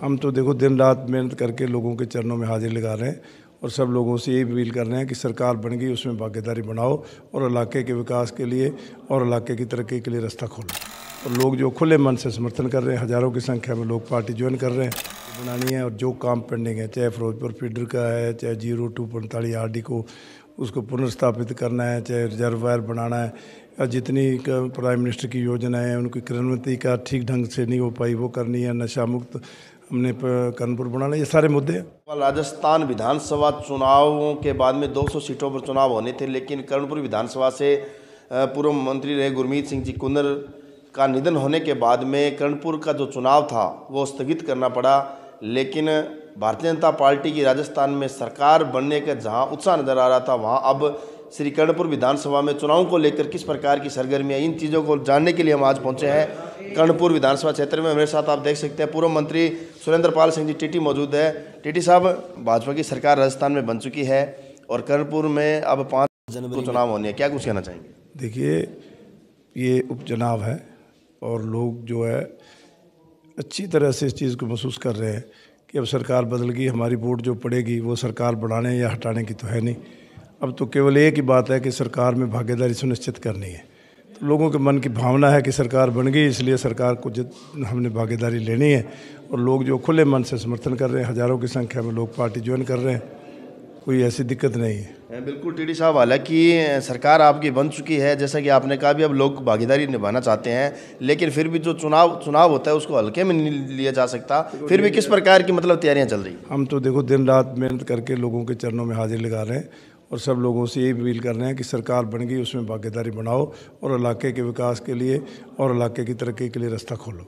हम तो देखो दिन रात मेहनत करके लोगों के चरणों में हाजिरी लगा रहे हैं और सब लोगों से यही अपील कर रहे हैं कि सरकार बन गई उसमें भागीदारी बनाओ और इलाके के विकास के लिए और इलाके की तरक्की के लिए रास्ता खोलो। और लोग जो खुले मन से समर्थन कर रहे हैं, हज़ारों की संख्या में लोग पार्टी ज्वाइन कर रहे हैं बनानी है। और जो काम पेंडिंग है, चाहे फिरोजपुर फीडर का है, चाहे 0245 RD को उसको पुनर्स्थापित करना है, चाहे रिजर्वायर बनाना है, या जितनी प्राइम मिनिस्टर की योजना है उनकी क्रियान्विति का ठीक ढंग से नहीं हो पाई वो करनी है, नशा मुक्त हमने कर्णपुर बनाना, ये सारे मुद्दे हैं। राजस्थान विधानसभा चुनावों के बाद में 200 सीटों पर चुनाव होने थे, लेकिन कर्णपुर विधानसभा से पूर्व मंत्री रहे गुरमीत सिंह जी कुन्नर का निधन होने के बाद में कर्णपुर का जो चुनाव था वो स्थगित करना पड़ा। लेकिन भारतीय जनता पार्टी की राजस्थान में सरकार बनने का जहां उत्साह नज़र आ रहा था, वहां अब श्री कर्णपुर विधानसभा में चुनाव को लेकर किस प्रकार की सरगर्मियाँ, इन चीज़ों को जानने के लिए हम आज पहुंचे हैं कर्णपुर विधानसभा क्षेत्र में। मेरे साथ आप देख सकते हैं पूर्व मंत्री सुरेंद्र पाल सिंह जी टीटी मौजूद है। टीटी साहब, भाजपा की सरकार राजस्थान में बन चुकी है और कर्णपुर में अब 5 जनवरी को चुनाव होने हैं, क्या कुछ कहना चाहेंगे? देखिए, ये उपचुनाव है और लोग जो है अच्छी तरह से इस चीज़ को महसूस कर रहे हैं कि अब सरकार बदल गई, हमारी वोट जो पड़ेगी वो सरकार बढ़ाने या हटाने की तो है नहीं। अब तो केवल एक ही बात है कि सरकार में भागीदारी सुनिश्चित करनी है। तो लोगों के मन की भावना है कि सरकार बन गई, इसलिए सरकार को हमने भागीदारी लेनी है। और लोग जो खुले मन से समर्थन कर रहे हैं, हज़ारों की संख्या में लोग पार्टी ज्वाइन कर रहे हैं, कोई ऐसी दिक्कत नहीं है। बिल्कुल टीटी साहब, हालांकि सरकार आपकी बन चुकी है, जैसा कि आपने कहा भी अब लोग भागीदारी निभाना चाहते हैं, लेकिन फिर भी जो चुनाव होता है उसको हल्के में नहीं लिया जा सकता। फिर भी किस प्रकार की तैयारियां चल रही? हम तो देखो दिन रात मेहनत करके लोगों के चरणों में हाजिरी लगा रहे हैं और सब लोगों से यही अपील कर रहे हैं कि सरकार बन गई उसमें भागीदारी बनाओ और इलाके के विकास के लिए और इलाके की तरक्की के लिए रास्ता खोलो।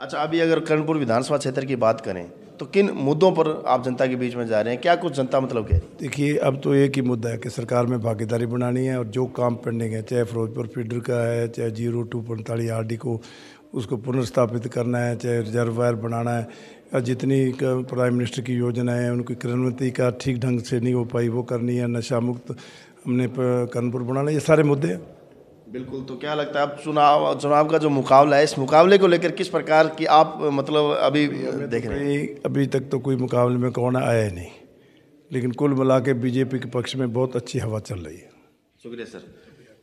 अच्छा, अभी अगर कर्णपुर विधानसभा क्षेत्र की बात करें तो किन मुद्दों पर आप जनता के बीच में जा रहे हैं, क्या कुछ जनता कह रही है? देखिए, अब तो एक ही मुद्दा है कि सरकार में भागीदारी बनानी है और जो काम पेंडिंग है, चाहे फिरोजपुर फीडर का है, चाहे 0245 RD को उसको पुनर्स्थापित करना है, चाहे रिजर्वायर बनाना है, या जितनी प्राइम मिनिस्टर की योजना है उनकी क्रियान्विति का ठीक ढंग से नहीं हो पाई वो करनी है, नशा मुक्त हमने कर्णपुर बनाना, ये सारे मुद्दे हैं। बिल्कुल। तो क्या लगता है अब चुनाव का जो मुकाबला है, इस मुकाबले को लेकर किस प्रकार की आप अभी देख रहे हैं? अभी तक तो कोई मुकाबले में कौन आया नहीं, लेकिन कुल मिला के बीजेपी के पक्ष में बहुत अच्छी हवा चल रही है। शुक्रिया सर।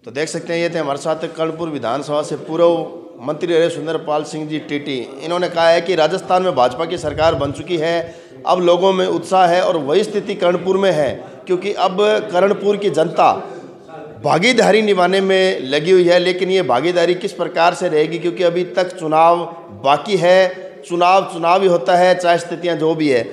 तो देख सकते हैं ये थे हमारे साथ कर्णपुर विधानसभा से पूर्व मंत्री रहे सुरेंद्र पाल सिंह जी टीटी। इन्होंने कहा है कि राजस्थान में भाजपा की सरकार बन चुकी है, अब लोगों में उत्साह है और वही स्थिति कर्णपुर में है, क्योंकि अब कर्णपुर की जनता भागीदारी निभाने में लगी हुई है। लेकिन ये भागीदारी किस प्रकार से रहेगी, क्योंकि अभी तक चुनाव बाकी है। चुनाव ही होता है, चाहे स्थितियां जो भी है।